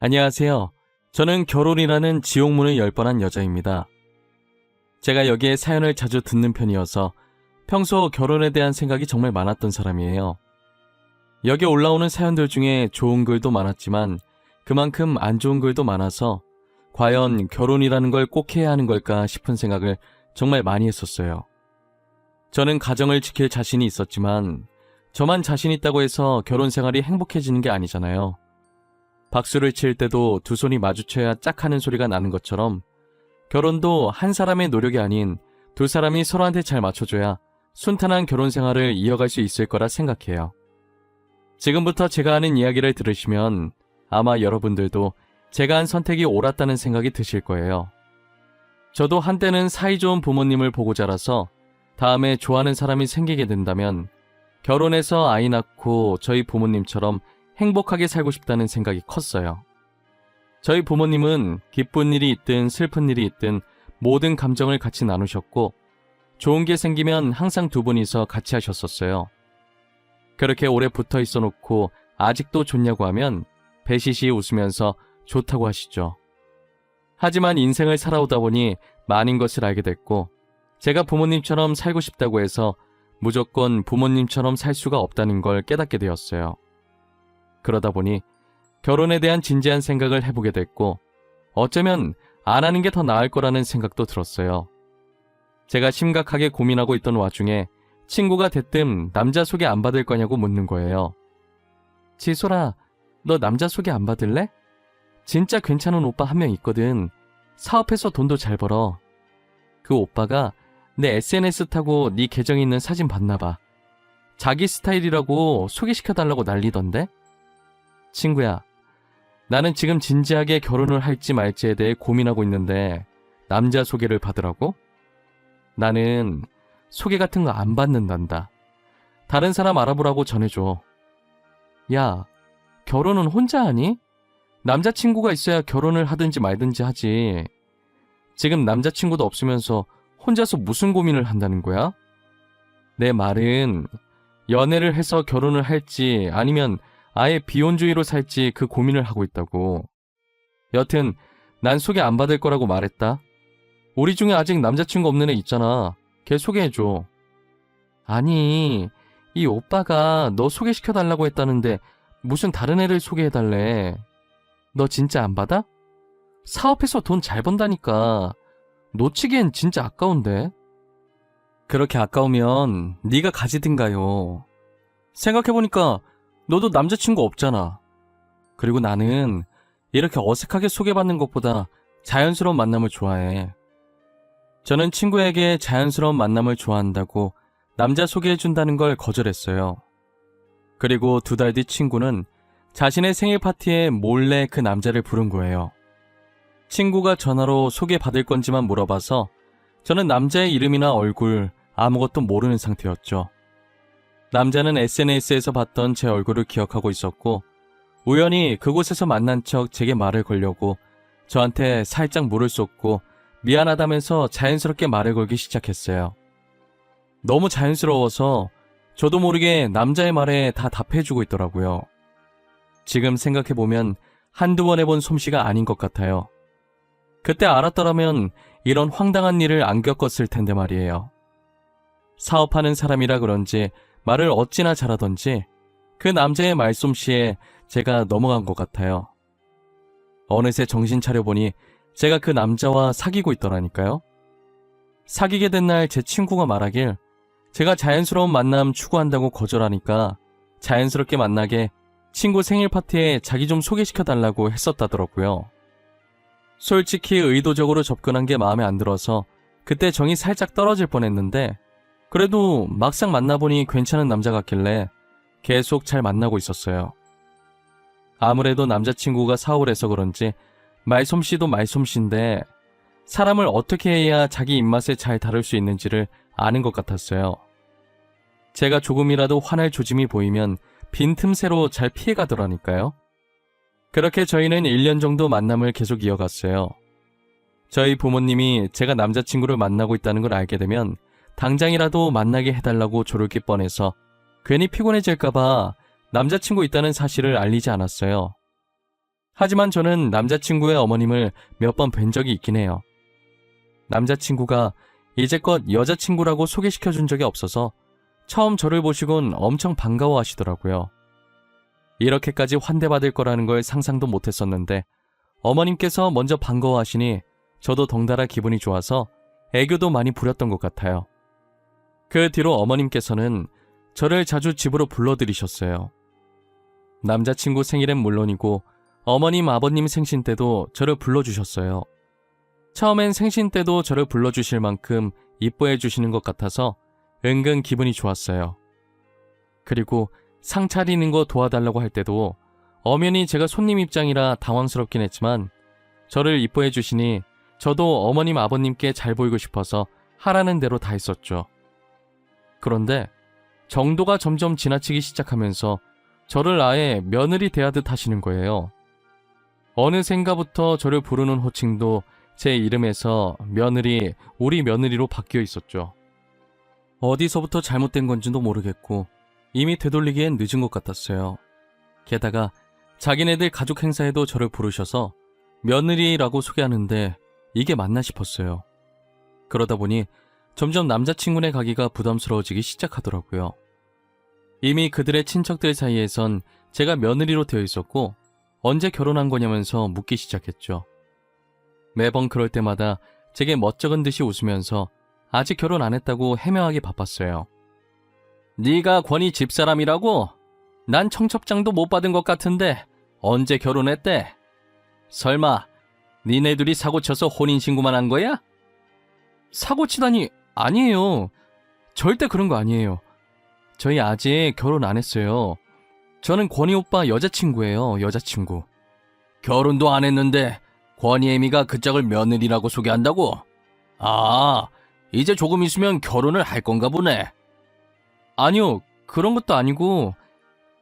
안녕하세요. 저는 결혼이라는 지옥문을 열 뻔한 여자입니다. 제가 여기에 사연을 자주 듣는 편이어서 평소 결혼에 대한 생각이 정말 많았던 사람이에요. 여기 올라오는 사연들 중에 좋은 글도 많았지만 그만큼 안 좋은 글도 많아서 과연 결혼이라는 걸 꼭 해야 하는 걸까 싶은 생각을 정말 많이 했었어요. 저는 가정을 지킬 자신이 있었지만 저만 자신 있다고 해서 결혼 생활이 행복해지는 게 아니잖아요. 박수를 칠 때도 두 손이 마주쳐야 짝 하는 소리가 나는 것처럼 결혼도 한 사람의 노력이 아닌 두 사람이 서로한테 잘 맞춰줘야 순탄한 결혼 생활을 이어갈 수 있을 거라 생각해요. 지금부터 제가 하는 이야기를 들으시면 아마 여러분들도 제가 한 선택이 옳았다는 생각이 드실 거예요. 저도 한때는 사이좋은 부모님을 보고 자라서 다음에 좋아하는 사람이 생기게 된다면 결혼해서 아이 낳고 저희 부모님처럼 행복하게 살고 싶다는 생각이 컸어요. 저희 부모님은 기쁜 일이 있든 슬픈 일이 있든 모든 감정을 같이 나누셨고 좋은 게 생기면 항상 두 분이서 같이 하셨었어요. 그렇게 오래 붙어 있어 놓고 아직도 좋냐고 하면 배시시 웃으면서 좋다고 하시죠. 하지만 인생을 살아오다 보니 많은 것을 알게 됐고 제가 부모님처럼 살고 싶다고 해서 무조건 부모님처럼 살 수가 없다는 걸 깨닫게 되었어요. 그러다 보니 결혼에 대한 진지한 생각을 해보게 됐고 어쩌면 안 하는 게 더 나을 거라는 생각도 들었어요. 제가 심각하게 고민하고 있던 와중에 친구가 대뜸 남자 소개 안 받을 거냐고 묻는 거예요. 지솔아, 너 남자 소개 안 받을래? 진짜 괜찮은 오빠 한 명 있거든. 사업해서 돈도 잘 벌어. 그 오빠가 내 SNS 타고 네 계정에 있는 사진 봤나 봐. 자기 스타일이라고 소개시켜달라고 난리던데? 친구야, 나는 지금 진지하게 결혼을 할지 말지에 대해 고민하고 있는데 남자 소개를 받으라고? 나는 소개 같은 거 안 받는단다. 다른 사람 알아보라고 전해줘. 야, 결혼은 혼자 하니? 남자친구가 있어야 결혼을 하든지 말든지 하지. 지금 남자친구도 없으면서 혼자서 무슨 고민을 한다는 거야? 내 말은 연애를 해서 결혼을 할지 아니면 아예 비혼주의로 살지 그 고민을 하고 있다고. 여튼 난 소개 안 받을 거라고 말했다. 우리 중에 아직 남자친구 없는 애 있잖아. 걔 소개해줘. 아니, 이 오빠가 너 소개시켜달라고 했다는데 무슨 다른 애를 소개해달래. 너 진짜 안 받아? 사업해서 돈 잘 번다니까. 놓치기엔 진짜 아까운데. 그렇게 아까우면 네가 가지든가요. 생각해보니까 너도 남자친구 없잖아. 그리고 나는 이렇게 어색하게 소개받는 것보다 자연스러운 만남을 좋아해. 저는 친구에게 자연스러운 만남을 좋아한다고 남자 소개해준다는 걸 거절했어요. 그리고 2달 뒤 친구는 자신의 생일 파티에 몰래 그 남자를 부른 거예요. 친구가 전화로 소개받을 건지만 물어봐서 저는 남자의 이름이나 얼굴 아무것도 모르는 상태였죠. 남자는 SNS에서 봤던 제 얼굴을 기억하고 있었고 우연히 그곳에서 만난 척 제게 말을 걸려고 저한테 살짝 물을 쏟고 미안하다면서 자연스럽게 말을 걸기 시작했어요. 너무 자연스러워서 저도 모르게 남자의 말에 다 답해주고 있더라고요. 지금 생각해보면 한두 번 해본 솜씨가 아닌 것 같아요. 그때 알았더라면 이런 황당한 일을 안 겪었을 텐데 말이에요. 사업하는 사람이라 그런지 말을 어찌나 잘하던지 그 남자의 말솜씨에 제가 넘어간 것 같아요. 어느새 정신 차려보니 제가 그 남자와 사귀고 있더라니까요. 사귀게 된 날 제 친구가 말하길 제가 자연스러운 만남 추구한다고 거절하니까 자연스럽게 만나게 친구 생일 파티에 자기 좀 소개시켜달라고 했었다더라고요. 솔직히 의도적으로 접근한 게 마음에 안 들어서 그때 정이 살짝 떨어질 뻔했는데 그래도 막상 만나보니 괜찮은 남자 같길래 계속 잘 만나고 있었어요. 아무래도 남자친구가 사업을 해서 그런지 말솜씨도 말솜씨인데 사람을 어떻게 해야 자기 입맛에 잘 다룰 수 있는지를 아는 것 같았어요. 제가 조금이라도 화날 조짐이 보이면 빈틈새로 잘 피해가더라니까요. 그렇게 저희는 1년 정도 만남을 계속 이어갔어요. 저희 부모님이 제가 남자친구를 만나고 있다는 걸 알게 되면 당장이라도 만나게 해달라고 조르기 뻔해서 괜히 피곤해질까봐 남자친구 있다는 사실을 알리지 않았어요. 하지만 저는 남자친구의 어머님을 몇 번 뵌 적이 있긴 해요. 남자친구가 이제껏 여자친구라고 소개시켜준 적이 없어서 처음 저를 보시곤 엄청 반가워하시더라고요. 이렇게까지 환대받을 거라는 걸 상상도 못했었는데 어머님께서 먼저 반가워하시니 저도 덩달아 기분이 좋아서 애교도 많이 부렸던 것 같아요. 그 뒤로 어머님께서는 저를 자주 집으로 불러들이셨어요. 남자친구 생일엔 물론이고 어머님, 아버님 생신 때도 저를 불러주셨어요. 처음엔 생신 때도 저를 불러주실 만큼 이뻐해 주시는 것 같아서 은근 기분이 좋았어요. 그리고 상 차리는 거 도와달라고 할 때도 엄연히 제가 손님 입장이라 당황스럽긴 했지만 저를 이뻐해 주시니 저도 어머님, 아버님께 잘 보이고 싶어서 하라는 대로 다 했었죠. 그런데 정도가 점점 지나치기 시작하면서 저를 아예 며느리 대하듯 하시는 거예요. 어느샌가부터 저를 부르는 호칭도 제 이름에서 며느리, 우리 며느리로 바뀌어 있었죠. 어디서부터 잘못된 건지도 모르겠고 이미 되돌리기엔 늦은 것 같았어요. 게다가 자기네들 가족 행사에도 저를 부르셔서 며느리라고 소개하는데 이게 맞나 싶었어요. 그러다 보니 점점 남자친구네 가기가 부담스러워지기 시작하더라고요. 이미 그들의 친척들 사이에선 제가 며느리로 되어 있었고 언제 결혼한 거냐면서 묻기 시작했죠. 매번 그럴 때마다 제게 멋쩍은 듯이 웃으면서 아직 결혼 안 했다고 해명하기 바빴어요. 네가 권희 집사람이라고? 난 청첩장도 못 받은 것 같은데 언제 결혼했대? 설마 니네 둘이 사고쳐서 혼인신고만 한 거야? 사고치다니 아니에요. 절대 그런 거 아니에요. 저희 아직 결혼 안 했어요. 저는 권희 오빠 여자친구예요. 여자친구. 결혼도 안 했는데 권희 애미가 그 짝을 며느리라고 소개한다고? 아, 이제 조금 있으면 결혼을 할 건가 보네. 아니요, 그런 것도 아니고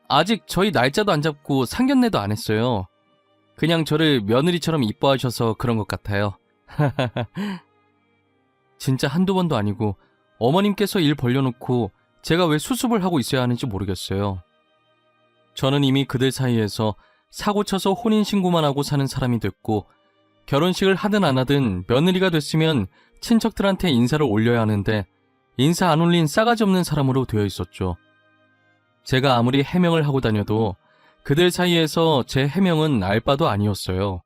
아직 저희 날짜도 안 잡고 상견례도 안 했어요. 그냥 저를 며느리처럼 이뻐하셔서 그런 것 같아요. 진짜 한두 번도 아니고 어머님께서 일 벌려놓고 제가 왜 수습을 하고 있어야 하는지 모르겠어요. 저는 이미 그들 사이에서 사고쳐서 혼인신고만 하고 사는 사람이 됐고 결혼식을 하든 안 하든 며느리가 됐으면 친척들한테 인사를 올려야 하는데 인사 안 올린 싸가지 없는 사람으로 되어 있었죠. 제가 아무리 해명을 하고 다녀도 그들 사이에서 제 해명은 알 바도 아니었어요.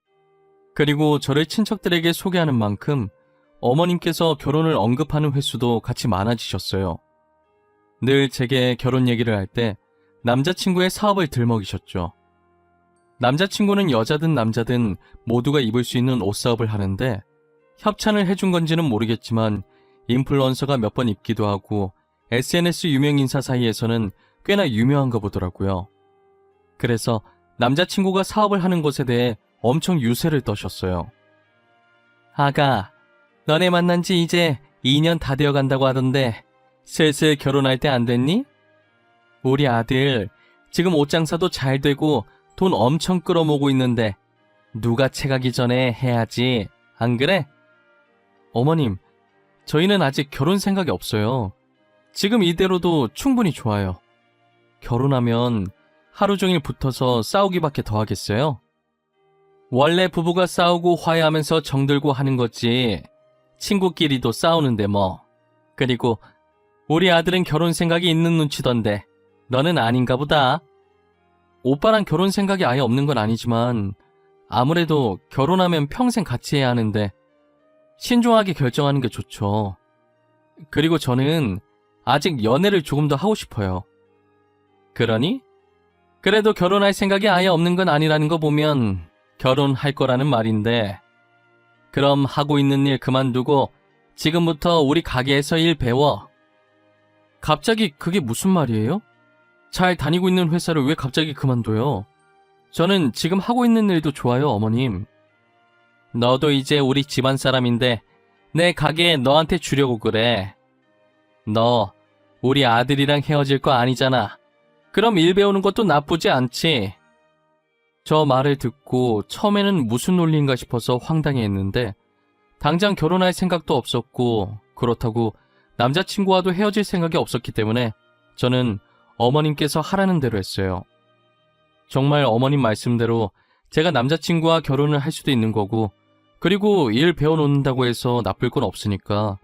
그리고 저를 친척들에게 소개하는 만큼 어머님께서 결혼을 언급하는 횟수도 같이 많아지셨어요. 늘 제게 결혼 얘기를 할 때 남자친구의 사업을 들먹이셨죠. 남자친구는 여자든 남자든 모두가 입을 수 있는 옷 사업을 하는데 협찬을 해준 건지는 모르겠지만 인플루언서가 몇 번 입기도 하고 SNS 유명 인사 사이에서는 꽤나 유명한가 보더라고요. 그래서 남자친구가 사업을 하는 것에 대해 엄청 유세를 떠셨어요. 아가, 너네 만난 지 이제 2년 다 되어 간다고 하던데 슬슬 결혼할 때 안 됐니? 우리 아들 지금 옷 장사도 잘 되고 돈 엄청 끌어모으고 있는데 누가 채가기 전에 해야지, 안 그래? 어머님, 저희는 아직 결혼 생각이 없어요. 지금 이대로도 충분히 좋아요. 결혼하면 하루 종일 붙어서 싸우기밖에 더 하겠어요? 원래 부부가 싸우고 화해하면서 정들고 하는 거지 친구끼리도 싸우는데 뭐. 그리고 우리 아들은 결혼 생각이 있는 눈치던데 너는 아닌가 보다. 오빠랑 결혼 생각이 아예 없는 건 아니지만 아무래도 결혼하면 평생 같이 해야 하는데 신중하게 결정하는 게 좋죠. 그리고 저는 아직 연애를 조금 더 하고 싶어요. 그러니? 그래도 결혼할 생각이 아예 없는 건 아니라는 거 보면 결혼할 거라는 말인데 그럼 하고 있는 일 그만두고 지금부터 우리 가게에서 일 배워. 갑자기 그게 무슨 말이에요? 잘 다니고 있는 회사를 왜 갑자기 그만둬요? 저는 지금 하고 있는 일도 좋아요, 어머님. 너도 이제 우리 집안 사람인데 내 가게에 너한테 주려고 그래. 너 우리 아들이랑 헤어질 거 아니잖아. 그럼 일 배우는 것도 나쁘지 않지. 저 말을 듣고 처음에는 무슨 논리인가 싶어서 황당해했는데 당장 결혼할 생각도 없었고 그렇다고 남자친구와도 헤어질 생각이 없었기 때문에 저는 어머님께서 하라는 대로 했어요. 정말 어머님 말씀대로 제가 남자친구와 결혼을 할 수도 있는 거고, 그리고 일 배워놓는다고 해서 나쁠 건 없으니까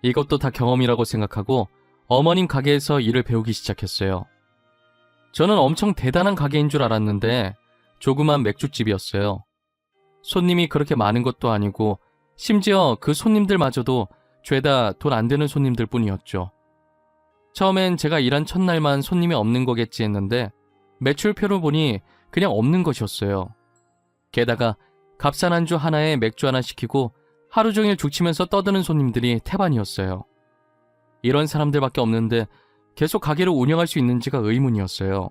이것도 다 경험이라고 생각하고 어머님 가게에서 일을 배우기 시작했어요. 저는 엄청 대단한 가게인 줄 알았는데 조그만 맥주집이었어요. 손님이 그렇게 많은 것도 아니고 심지어 그 손님들마저도 죄다 돈 안 되는 손님들 뿐이었죠. 처음엔 제가 일한 첫날만 손님이 없는 거겠지 했는데 매출표를 보니 그냥 없는 것이었어요. 게다가 값싼 안주 하나에 맥주 하나 시키고 하루 종일 죽치면서 떠드는 손님들이 태반이었어요. 이런 사람들밖에 없는데 계속 가게를 운영할 수 있는지가 의문이었어요.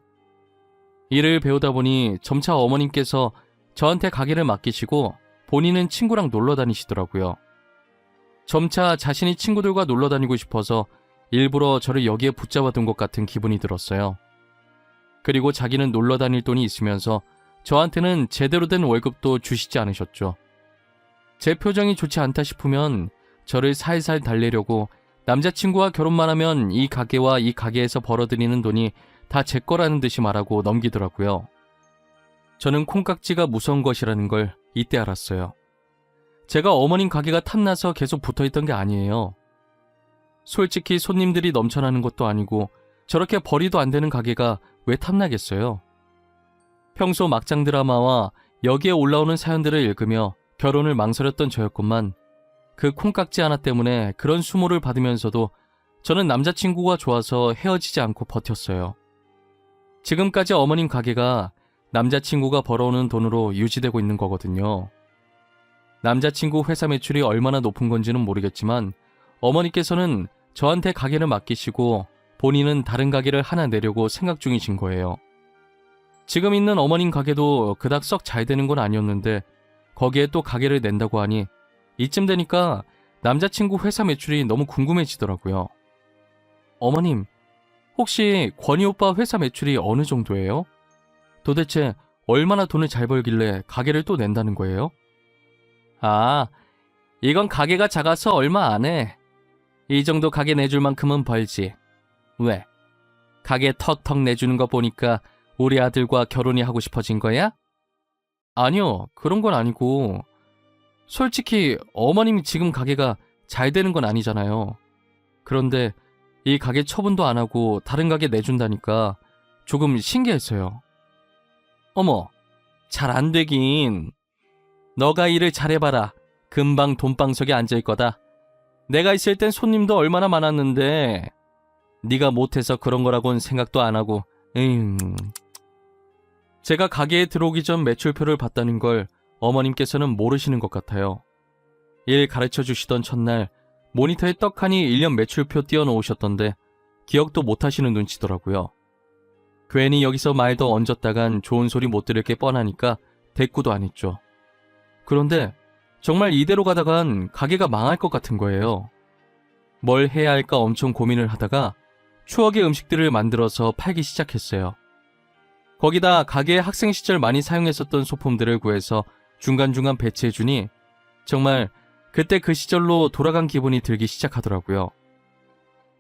일을 배우다 보니 점차 어머님께서 저한테 가게를 맡기시고 본인은 친구랑 놀러 다니시더라고요. 점차 자신이 친구들과 놀러 다니고 싶어서 일부러 저를 여기에 붙잡아둔 것 같은 기분이 들었어요. 그리고 자기는 놀러 다닐 돈이 있으면서 저한테는 제대로 된 월급도 주시지 않으셨죠. 제 표정이 좋지 않다 싶으면 저를 살살 달래려고 남자친구와 결혼만 하면 이 가게와 이 가게에서 벌어들이는 돈이 다 제 거라는 듯이 말하고 넘기더라고요. 저는 콩깍지가 무서운 것이라는 걸 이때 알았어요. 제가 어머님 가게가 탐나서 계속 붙어있던 게 아니에요. 솔직히 손님들이 넘쳐나는 것도 아니고 저렇게 벌이도 안 되는 가게가 왜 탐나겠어요? 평소 막장 드라마와 여기에 올라오는 사연들을 읽으며 결혼을 망설였던 저였건만 그 콩깍지 하나 때문에 그런 수모를 받으면서도 저는 남자친구가 좋아서 헤어지지 않고 버텼어요. 지금까지 어머님 가게가 남자친구가 벌어오는 돈으로 유지되고 있는 거거든요. 남자친구 회사 매출이 얼마나 높은 건지는 모르겠지만 어머니께서는 저한테 가게를 맡기시고 본인은 다른 가게를 하나 내려고 생각 중이신 거예요. 지금 있는 어머님 가게도 그닥 썩 잘 되는 건 아니었는데 거기에 또 가게를 낸다고 하니 이쯤 되니까 남자친구 회사 매출이 너무 궁금해지더라고요. 어머님, 혹시 권희 오빠 회사 매출이 어느 정도예요? 도대체 얼마나 돈을 잘 벌길래 가게를 또 낸다는 거예요? 아, 이건 가게가 작아서 얼마 안 해. 이 정도 가게 내줄 만큼은 벌지. 왜? 가게 턱턱 내주는 거 보니까 우리 아들과 결혼이 하고 싶어진 거야? 아니요, 그런 건 아니고 솔직히 어머님이 지금 가게가 잘 되는 건 아니잖아요. 그런데 이 가게 처분도 안 하고 다른 가게 내준다니까 조금 신기했어요. 어머, 잘 안 되긴. 너가 일을 잘해봐라. 금방 돈방석에 앉을 거다. 내가 있을 땐 손님도 얼마나 많았는데 네가 못해서 그런 거라고는 생각도 안 하고. 제가 가게에 들어오기 전 매출표를 봤다는 걸 어머님께서는 모르시는 것 같아요. 일 가르쳐 주시던 첫날 모니터에 떡하니 1년 매출표 띄워놓으셨던데 기억도 못하시는 눈치더라고요. 괜히 여기서 말도 얹었다간 좋은 소리 못 들을 게 뻔하니까 대꾸도 안 했죠. 그런데 정말 이대로 가다간 가게가 망할 것 같은 거예요. 뭘 해야 할까 엄청 고민을 하다가 추억의 음식들을 만들어서 팔기 시작했어요. 거기다 가게에 학생 시절 많이 사용했었던 소품들을 구해서 중간중간 배치해주니 정말 그때 그 시절로 돌아간 기분이 들기 시작하더라고요.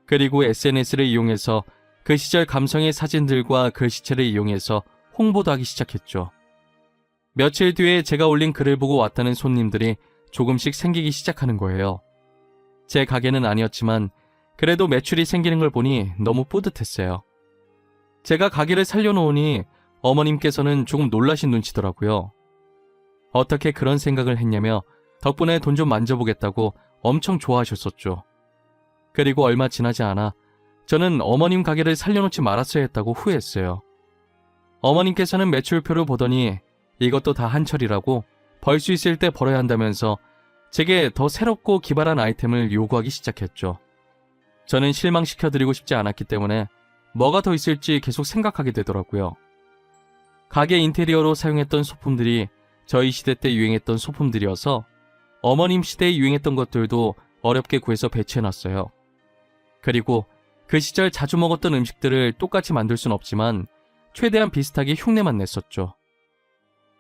그리고 SNS를 이용해서 그 시절 감성의 사진들과 글씨체를 이용해서 홍보도 하기 시작했죠. 며칠 뒤에 제가 올린 글을 보고 왔다는 손님들이 조금씩 생기기 시작하는 거예요. 제 가게는 아니었지만 그래도 매출이 생기는 걸 보니 너무 뿌듯했어요. 제가 가게를 살려놓으니 어머님께서는 조금 놀라신 눈치더라고요. 어떻게 그런 생각을 했냐며 덕분에 돈 좀 만져보겠다고 엄청 좋아하셨었죠. 그리고 얼마 지나지 않아 저는 어머님 가게를 살려놓지 말았어야 했다고 후회했어요. 어머님께서는 매출표를 보더니 이것도 다 한철이라고 벌 수 있을 때 벌어야 한다면서 제게 더 새롭고 기발한 아이템을 요구하기 시작했죠. 저는 실망시켜드리고 싶지 않았기 때문에 뭐가 더 있을지 계속 생각하게 되더라고요. 가게 인테리어로 사용했던 소품들이 저희 시대 때 유행했던 소품들이어서 어머님 시대에 유행했던 것들도 어렵게 구해서 배치해놨어요. 그리고 그 시절 자주 먹었던 음식들을 똑같이 만들 순 없지만 최대한 비슷하게 흉내만 냈었죠.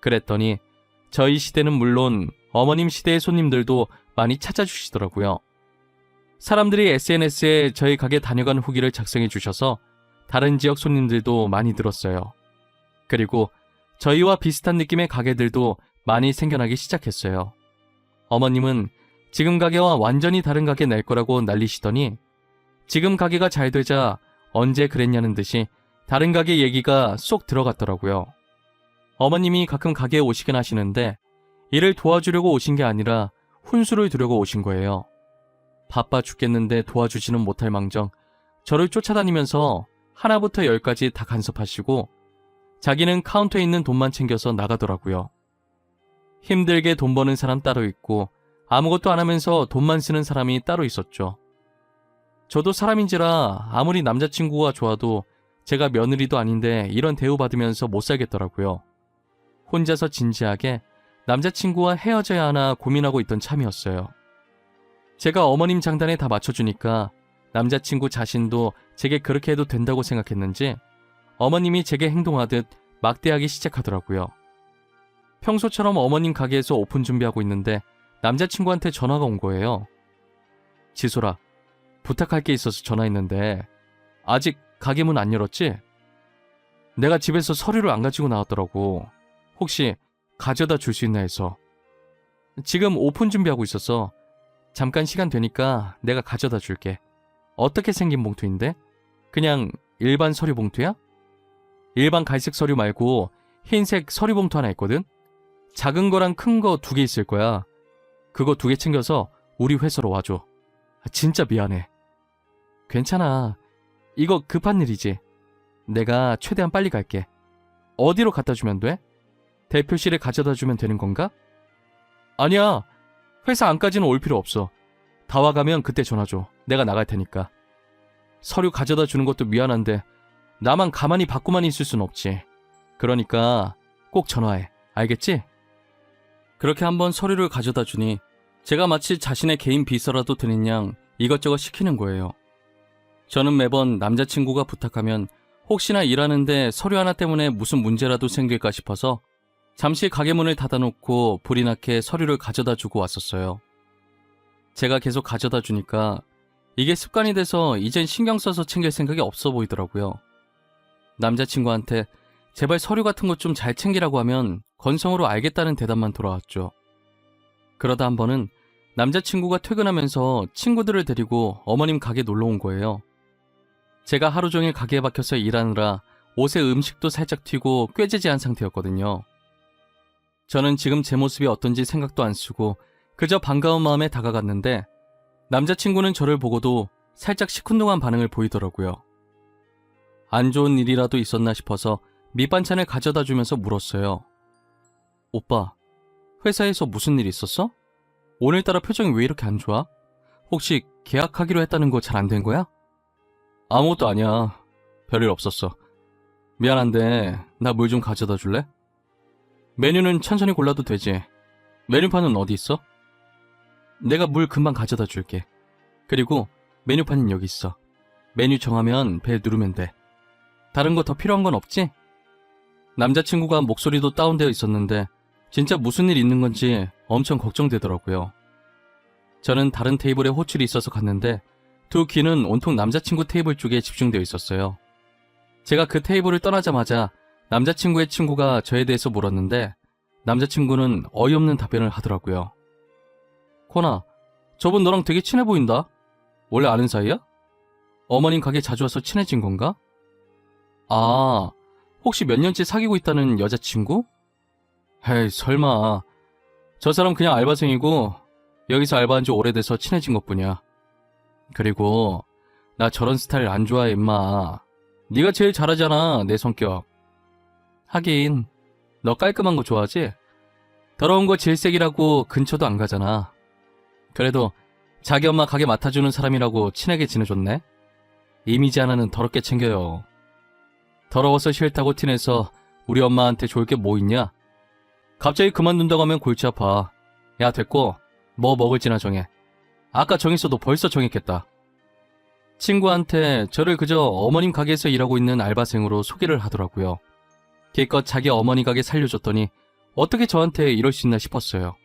그랬더니 저희 시대는 물론 어머님 시대의 손님들도 많이 찾아주시더라고요. 사람들이 SNS에 저희 가게 다녀간 후기를 작성해 주셔서 다른 지역 손님들도 많이 늘었어요. 그리고 저희와 비슷한 느낌의 가게들도 많이 생겨나기 시작했어요. 어머님은 지금 가게와 완전히 다른 가게 낼 거라고 난리시더니 지금 가게가 잘 되자 언제 그랬냐는 듯이 다른 가게 얘기가 쏙 들어갔더라고요. 어머님이 가끔 가게에 오시긴 하시는데 일을 도와주려고 오신 게 아니라 훈수를 두려고 오신 거예요. 바빠 죽겠는데 도와주지는 못할 망정 저를 쫓아다니면서 하나부터 열까지 다 간섭하시고 자기는 카운터에 있는 돈만 챙겨서 나가더라고요. 힘들게 돈 버는 사람 따로 있고 아무것도 안 하면서 돈만 쓰는 사람이 따로 있었죠. 저도 사람인지라 아무리 남자친구가 좋아도 제가 며느리도 아닌데 이런 대우받으면서 못 살겠더라고요. 혼자서 진지하게 남자친구와 헤어져야 하나 고민하고 있던 참이었어요. 제가 어머님 장단에 다 맞춰주니까 남자친구 자신도 제게 그렇게 해도 된다고 생각했는지 어머님이 제게 행동하듯 막대하기 시작하더라고요. 평소처럼 어머님 가게에서 오픈 준비하고 있는데 남자친구한테 전화가 온 거예요. 지소라, 부탁할 게 있어서 전화했는데 아직 가게 문 안 열었지? 내가 집에서 서류를 안 가지고 나왔더라고. 혹시 가져다 줄 수 있나 해서. 지금 오픈 준비하고 있어서 잠깐 시간 되니까 내가 가져다 줄게. 어떻게 생긴 봉투인데? 그냥 일반 서류 봉투야? 일반 갈색 서류 말고 흰색 서류 봉투 하나 있거든? 작은 거랑 큰 거 2개 있을 거야. 그거 2개 챙겨서 우리 회사로 와줘. 진짜 미안해. 괜찮아. 이거 급한 일이지. 내가 최대한 빨리 갈게. 어디로 갖다 주면 돼? 대표실에 가져다 주면 되는 건가? 아니야. 회사 안까지는 올 필요 없어. 다 와가면 그때 전화 줘. 내가 나갈 테니까. 서류 가져다 주는 것도 미안한데 나만 가만히 받고만 있을 순 없지. 그러니까 꼭 전화해. 알겠지? 그렇게 한번 서류를 가져다 주니 제가 마치 자신의 개인 비서라도 되는 양 이것저것 시키는 거예요. 저는 매번 남자친구가 부탁하면 혹시나 일하는데 서류 하나 때문에 무슨 문제라도 생길까 싶어서 잠시 가게 문을 닫아놓고 불이 나게 서류를 가져다 주고 왔었어요. 제가 계속 가져다 주니까 이게 습관이 돼서 이젠 신경 써서 챙길 생각이 없어 보이더라고요. 남자친구한테 제발 서류 같은 것 좀 잘 챙기라고 하면 건성으로 알겠다는 대답만 돌아왔죠. 그러다 한 번은 남자친구가 퇴근하면서 친구들을 데리고 어머님 가게 놀러 온 거예요. 제가 하루 종일 가게에 박혀서 일하느라 옷에 음식도 살짝 튀고 꾀지지한 상태였거든요. 저는 지금 제 모습이 어떤지 생각도 안 쓰고 그저 반가운 마음에 다가갔는데 남자친구는 저를 보고도 살짝 시큰둥한 반응을 보이더라고요. 안 좋은 일이라도 있었나 싶어서 밑반찬을 가져다 주면서 물었어요. 오빠, 회사에서 무슨 일 있었어? 오늘따라 표정이 왜 이렇게 안 좋아? 혹시 계약하기로 했다는 거 잘 안 된 거야? 아무것도 아니야. 별일 없었어. 미안한데 나 물 좀 가져다 줄래? 메뉴는 천천히 골라도 되지. 메뉴판은 어디 있어? 내가 물 금방 가져다 줄게. 그리고 메뉴판은 여기 있어. 메뉴 정하면 벨 누르면 돼. 다른 거 더 필요한 건 없지? 남자친구가 목소리도 다운되어 있었는데 진짜 무슨 일 있는 건지 엄청 걱정되더라고요. 저는 다른 테이블에 호출이 있어서 갔는데 두 귀는 온통 남자친구 테이블 쪽에 집중되어 있었어요. 제가 그 테이블을 떠나자마자 남자친구의 친구가 저에 대해서 물었는데 남자친구는 어이없는 답변을 하더라고요. 코나, 저분 너랑 되게 친해 보인다. 원래 아는 사이야? 어머님 가게 자주 와서 친해진 건가? 아, 혹시 몇 년째 사귀고 있다는 여자친구? 에이, 설마. 저 사람 그냥 알바생이고 여기서 알바한 지 오래돼서 친해진 것뿐이야. 그리고 나 저런 스타일 안 좋아해 임마. 네가 제일 잘하잖아 내 성격. 하긴 너 깔끔한 거 좋아하지? 더러운 거 질색이라고 근처도 안 가잖아. 그래도 자기 엄마 가게 맡아주는 사람이라고 친하게 지내줬네. 이미지 하나는 더럽게 챙겨요. 더러워서 싫다고 티내서 우리 엄마한테 좋을 게 뭐 있냐? 갑자기 그만둔다고 하면 골치 아파. 야 됐고 뭐 먹을지나 정해. 아까 정했어도 벌써 정했겠다. 친구한테 저를 그저 어머님 가게에서 일하고 있는 알바생으로 소개를 하더라고요. 기껏 자기 어머니 가게 살려줬더니 어떻게 저한테 이럴 수 있나 싶었어요.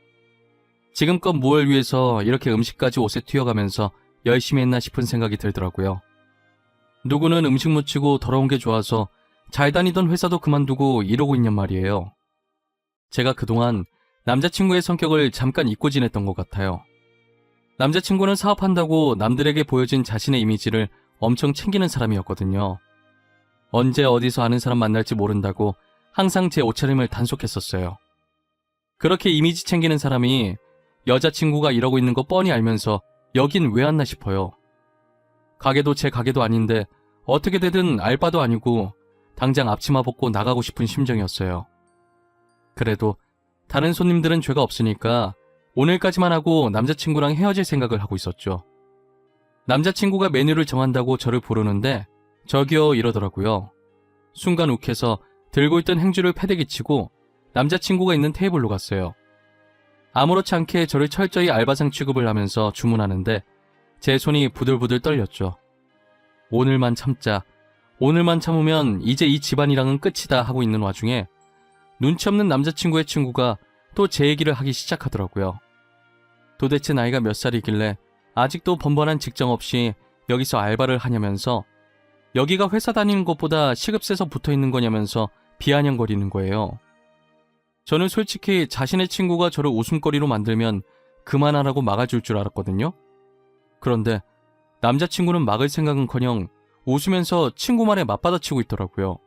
지금껏 뭘 위해서 이렇게 음식까지 옷에 튀어가면서 열심히 했나 싶은 생각이 들더라고요. 누구는 음식 묻히고 더러운 게 좋아서 잘 다니던 회사도 그만두고 이러고 있냔 말이에요. 제가 그동안 남자친구의 성격을 잠깐 잊고 지냈던 것 같아요. 남자친구는 사업한다고 남들에게 보여진 자신의 이미지를 엄청 챙기는 사람이었거든요. 언제 어디서 아는 사람 만날지 모른다고 항상 제 옷차림을 단속했었어요. 그렇게 이미지 챙기는 사람이 여자친구가 이러고 있는 거 뻔히 알면서 여긴 왜 왔나 싶어요. 가게도 제 가게도 아닌데 어떻게 되든 알바도 아니고 당장 앞치마 벗고 나가고 싶은 심정이었어요. 그래도 다른 손님들은 죄가 없으니까 오늘까지만 하고 남자친구랑 헤어질 생각을 하고 있었죠. 남자친구가 메뉴를 정한다고 저를 부르는데 저기요 이러더라고요. 순간 욱해서 들고 있던 행주를 패대기 치고 남자친구가 있는 테이블로 갔어요. 아무렇지 않게 저를 철저히 알바생 취급을 하면서 주문하는데 제 손이 부들부들 떨렸죠. 오늘만 참자. 오늘만 참으면 이제 이 집안이랑은 끝이다 하고 있는 와중에 눈치 없는 남자친구의 친구가 또 제 얘기를 하기 시작하더라고요. 도대체 나이가 몇 살이길래 아직도 번번한 직장 없이 여기서 알바를 하냐면서 여기가 회사 다니는 것보다 시급 세서 붙어있는 거냐면서 비아냥거리는 거예요. 저는 솔직히 자신의 친구가 저를 웃음거리로 만들면 그만하라고 막아줄 줄 알았거든요. 그런데 남자친구는 막을 생각은커녕 웃으면서 친구 말에 맞받아치고 있더라고요.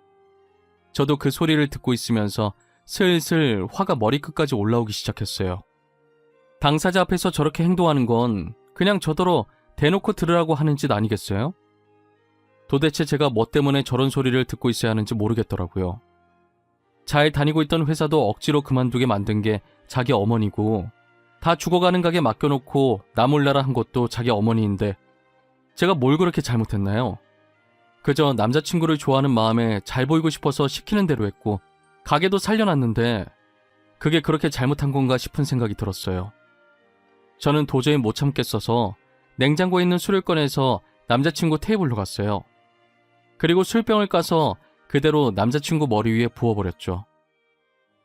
저도 그 소리를 듣고 있으면서 슬슬 화가 머리끝까지 올라오기 시작했어요. 당사자 앞에서 저렇게 행동하는 건 그냥 저더러 대놓고 들으라고 하는 짓 아니겠어요? 도대체 제가 뭐 때문에 저런 소리를 듣고 있어야 하는지 모르겠더라고요. 잘 다니고 있던 회사도 억지로 그만두게 만든 게 자기 어머니고 다 죽어가는 가게 맡겨놓고 나 몰라라 한 것도 자기 어머니인데 제가 뭘 그렇게 잘못했나요? 그저 남자친구를 좋아하는 마음에 잘 보이고 싶어서 시키는 대로 했고 가게도 살려놨는데 그게 그렇게 잘못한 건가 싶은 생각이 들었어요. 저는 도저히 못 참겠어서 냉장고에 있는 술을 꺼내서 남자친구 테이블로 갔어요. 그리고 술병을 까서 그대로 남자친구 머리 위에 부어버렸죠.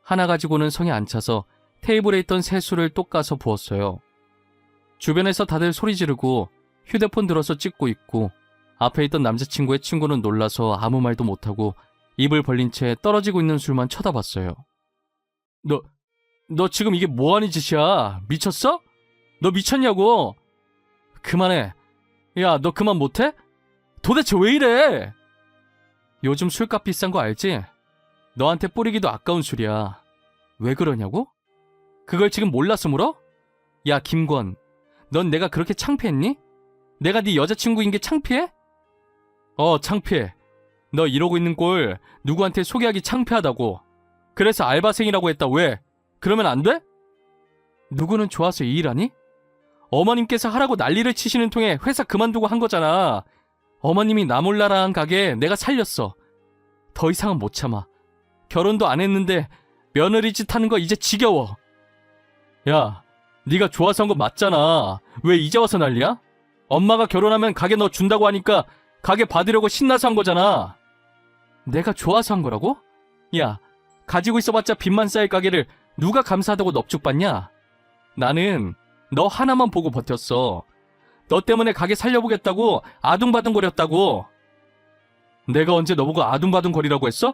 하나 가지고는 성이 안 차서 테이블에 있던 새 술을 또 까서 부었어요. 주변에서 다들 소리 지르고 휴대폰 들어서 찍고 있고 앞에 있던 남자친구의 친구는 놀라서 아무 말도 못하고 입을 벌린 채 떨어지고 있는 술만 쳐다봤어요. 너 지금 이게 뭐하는 짓이야? 미쳤어? 너 미쳤냐고? 그만해. 야, 너 그만 못해? 도대체 왜 이래? 요즘 술값 비싼 거 알지? 너한테 뿌리기도 아까운 술이야. 왜 그러냐고? 그걸 지금 몰라서 물어? 야, 김권. 넌 내가 그렇게 창피했니? 내가 네 여자친구인 게 창피해? 창피해. 너 이러고 있는 꼴 누구한테 소개하기 창피하다고. 그래서 알바생이라고 했다. 왜? 그러면 안 돼? 누구는 좋아서 이 일하니? 어머님께서 하라고 난리를 치시는 통에 회사 그만두고 한 거잖아. 어머님이 나 몰라라 한 가게 내가 살렸어. 더 이상은 못 참아. 결혼도 안 했는데 며느리 짓 하는 거 이제 지겨워. 야, 네가 좋아서 한 거 맞잖아. 왜 이제 와서 난리야? 엄마가 결혼하면 가게 너 준다고 하니까 가게 받으려고 신나서 한 거잖아. 내가 좋아서 한 거라고? 야, 가지고 있어봤자 빚만 쌓일 가게를 누가 감사하다고 넙죽받냐? 나는 너 하나만 보고 버텼어. 너 때문에 가게 살려보겠다고 아둥바둥거렸다고. 내가 언제 너보고 아둥바둥거리라고 했어?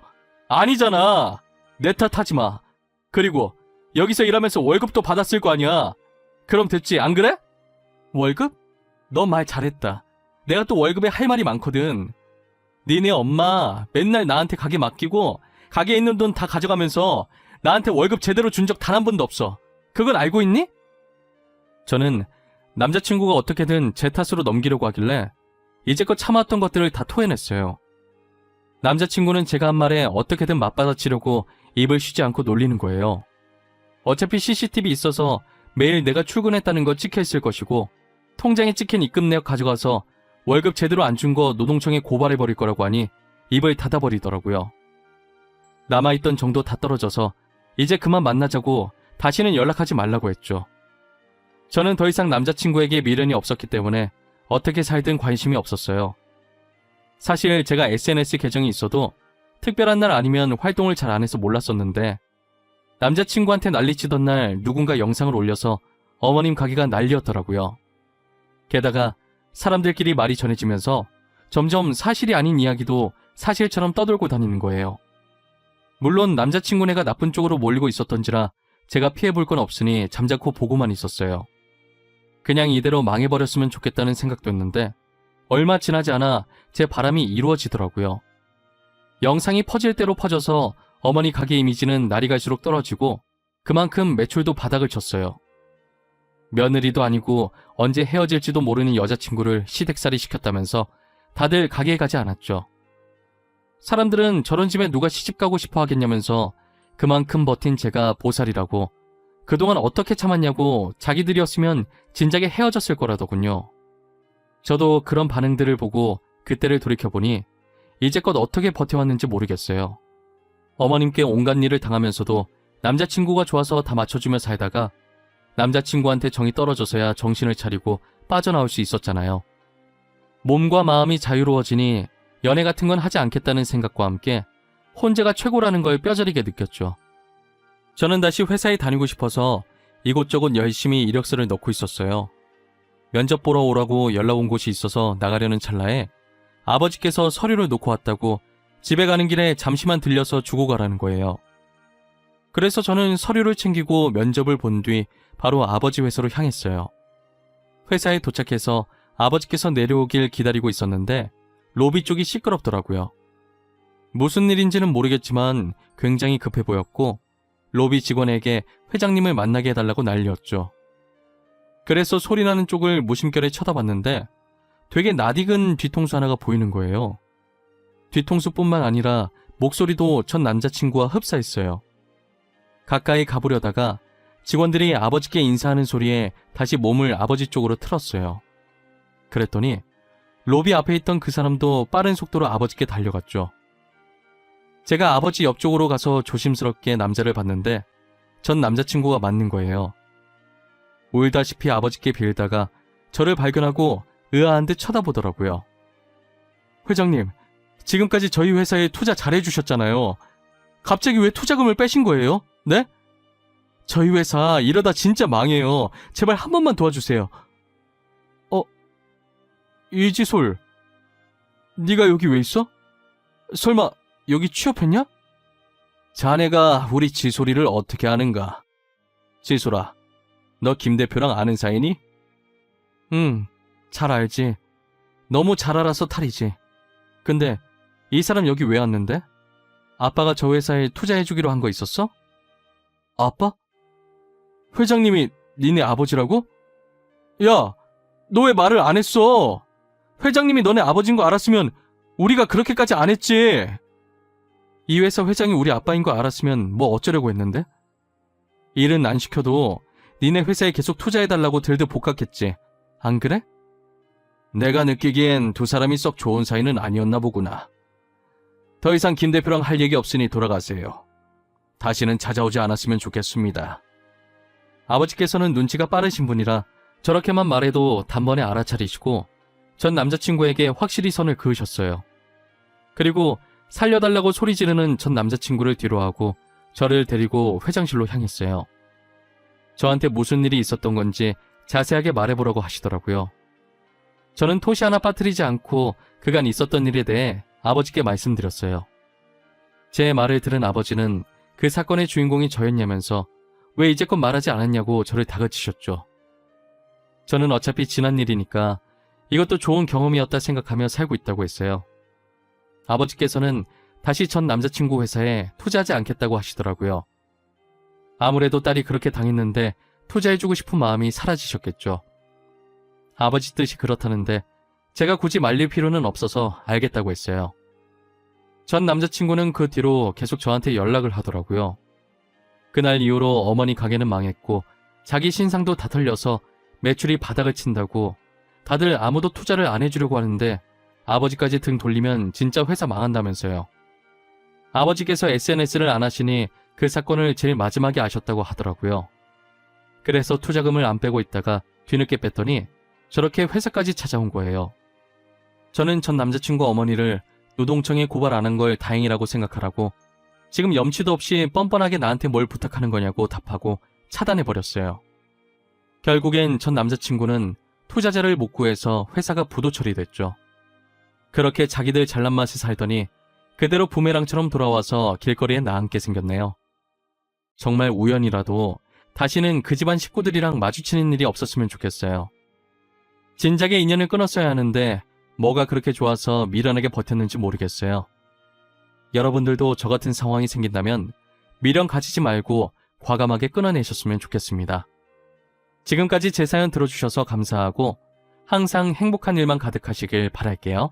아니잖아. 내 탓하지 마. 그리고 여기서 일하면서 월급도 받았을 거 아니야. 그럼 됐지, 안 그래? 월급? 너 말 잘했다. 내가 또 월급에 할 말이 많거든. 니네 엄마 맨날 나한테 가게 맡기고 가게에 있는 돈 다 가져가면서 나한테 월급 제대로 준 적 단 한 번도 없어. 그건 알고 있니? 저는 남자친구가 어떻게든 제 탓으로 넘기려고 하길래 이제껏 참아왔던 것들을 다 토해냈어요. 남자친구는 제가 한 말에 어떻게든 맞받아치려고 입을 쉬지 않고 놀리는 거예요. 어차피 CCTV 있어서 매일 내가 출근했다는 거 찍혀있을 것이고 통장에 찍힌 입금 내역 가져가서 월급 제대로 안 준 거 노동청에 고발해버릴 거라고 하니 입을 닫아버리더라고요. 남아있던 정도 다 떨어져서 이제 그만 만나자고 다시는 연락하지 말라고 했죠. 저는 더 이상 남자친구에게 미련이 없었기 때문에 어떻게 살든 관심이 없었어요. 사실 제가 SNS 계정이 있어도 특별한 날 아니면 활동을 잘 안 해서 몰랐었는데 남자친구한테 난리치던 날 누군가 영상을 올려서 어머님 가게가 난리였더라고요. 게다가 사람들끼리 말이 전해지면서 점점 사실이 아닌 이야기도 사실처럼 떠들고 다니는 거예요. 물론 남자친구네가 나쁜 쪽으로 몰리고 있었던지라 제가 피해볼 건 없으니 잠자코 보고만 있었어요. 그냥 이대로 망해버렸으면 좋겠다는 생각도 했는데 얼마 지나지 않아 제 바람이 이루어지더라고요. 영상이 퍼질 대로 퍼져서 어머니 가게 이미지는 날이 갈수록 떨어지고 그만큼 매출도 바닥을 쳤어요. 며느리도 아니고 언제 헤어질지도 모르는 여자친구를 시댁살이 시켰다면서 다들 가게에 가지 않았죠. 사람들은 저런 집에 누가 시집가고 싶어 하겠냐면서 그만큼 버틴 제가 보살이라고 그동안 어떻게 참았냐고 자기들이었으면 진작에 헤어졌을 거라더군요. 저도 그런 반응들을 보고 그때를 돌이켜보니 이제껏 어떻게 버텨왔는지 모르겠어요. 어머님께 온갖 일을 당하면서도 남자친구가 좋아서 다 맞춰주며 살다가 남자친구한테 정이 떨어져서야 정신을 차리고 빠져나올 수 있었잖아요. 몸과 마음이 자유로워지니 연애 같은 건 하지 않겠다는 생각과 함께 혼자가 최고라는 걸 뼈저리게 느꼈죠. 저는 다시 회사에 다니고 싶어서 이곳저곳 열심히 이력서를 넣고 있었어요. 면접 보러 오라고 연락 온 곳이 있어서 나가려는 찰나에 아버지께서 서류를 놓고 왔다고 집에 가는 길에 잠시만 들려서 주고 가라는 거예요. 그래서 저는 서류를 챙기고 면접을 본 뒤 바로 아버지 회사로 향했어요. 회사에 도착해서 아버지께서 내려오길 기다리고 있었는데 로비 쪽이 시끄럽더라고요. 무슨 일인지는 모르겠지만 굉장히 급해 보였고 로비 직원에게 회장님을 만나게 해달라고 난리였죠. 그래서 소리나는 쪽을 무심결에 쳐다봤는데 되게 낯익은 뒤통수 하나가 보이는 거예요. 뒤통수뿐만 아니라 목소리도 전 남자친구와 흡사했어요. 가까이 가보려다가 직원들이 아버지께 인사하는 소리에 다시 몸을 아버지 쪽으로 틀었어요. 그랬더니 로비 앞에 있던 그 사람도 빠른 속도로 아버지께 달려갔죠. 제가 아버지 옆쪽으로 가서 조심스럽게 남자를 봤는데 전 남자친구가 맞는 거예요. 울다시피 아버지께 빌다가 저를 발견하고 의아한 듯 쳐다보더라고요. 회장님, 지금까지 저희 회사에 투자 잘해주셨잖아요. 갑자기 왜 투자금을 빼신 거예요? 네? 저희 회사 이러다 진짜 망해요. 제발 한 번만 도와주세요. 이지솔, 네가 여기 왜 있어? 설마 여기 취업했냐? 자네가 우리 지솔이를 어떻게 아는가? 지솔아, 너 김 대표랑 아는 사이니? 응, 잘 알지. 너무 잘 알아서 탈이지. 근데 이 사람 여기 왜 왔는데? 아빠가 저 회사에 투자해주기로 한 거 있었어? 아빠? 회장님이 니네 아버지라고? 야, 너 왜 말을 안 했어? 회장님이 너네 아버지인 거 알았으면 우리가 그렇게까지 안 했지. 이 회사 회장이 우리 아빠인 거 알았으면 뭐 어쩌려고 했는데? 일은 안 시켜도 니네 회사에 계속 투자해달라고 들들 볶았겠지. 안 그래? 내가 느끼기엔 두 사람이 썩 좋은 사이는 아니었나 보구나. 더 이상 김 대표랑 할 얘기 없으니 돌아가세요. 다시는 찾아오지 않았으면 좋겠습니다. 아버지께서는 눈치가 빠르신 분이라 저렇게만 말해도 단번에 알아차리시고 전 남자친구에게 확실히 선을 그으셨어요. 그리고 살려달라고 소리 지르는 전 남자친구를 뒤로하고 저를 데리고 회장실로 향했어요. 저한테 무슨 일이 있었던 건지 자세하게 말해보라고 하시더라고요. 저는 토시 하나 빠뜨리지 않고 그간 있었던 일에 대해 아버지께 말씀드렸어요. 제 말을 들은 아버지는 그 사건의 주인공이 저였냐면서 왜 이제껏 말하지 않았냐고 저를 다그치셨죠. 저는 어차피 지난 일이니까 이것도 좋은 경험이었다 생각하며 살고 있다고 했어요. 아버지께서는 다시 전 남자친구 회사에 투자하지 않겠다고 하시더라고요. 아무래도 딸이 그렇게 당했는데 투자해주고 싶은 마음이 사라지셨겠죠. 아버지 뜻이 그렇다는데 제가 굳이 말릴 필요는 없어서 알겠다고 했어요. 전 남자친구는 그 뒤로 계속 저한테 연락을 하더라고요. 그날 이후로 어머니 가게는 망했고 자기 신상도 다 털려서 매출이 바닥을 친다고 다들 아무도 투자를 안 해주려고 하는데 아버지까지 등 돌리면 진짜 회사 망한다면서요. 아버지께서 SNS를 안 하시니 그 사건을 제일 마지막에 아셨다고 하더라고요. 그래서 투자금을 안 빼고 있다가 뒤늦게 뺐더니 저렇게 회사까지 찾아온 거예요. 저는 전 남자친구 어머니를 노동청에 고발 안 한 걸 다행이라고 생각하라고 지금 염치도 없이 뻔뻔하게 나한테 뭘 부탁하는 거냐고 답하고 차단해버렸어요. 결국엔 전 남자친구는 투자자를 못 구해서 회사가 부도 처리됐죠. 그렇게 자기들 잘난 맛에 살더니 그대로 부메랑처럼 돌아와서 길거리에 나앉게 생겼네요. 정말 우연이라도 다시는 그 집안 식구들이랑 마주치는 일이 없었으면 좋겠어요. 진작에 인연을 끊었어야 하는데 뭐가 그렇게 좋아서 미련하게 버텼는지 모르겠어요. 여러분들도 저 같은 상황이 생긴다면 미련 가지지 말고 과감하게 끊어내셨으면 좋겠습니다. 지금까지 제 사연 들어주셔서 감사하고 항상 행복한 일만 가득하시길 바랄게요.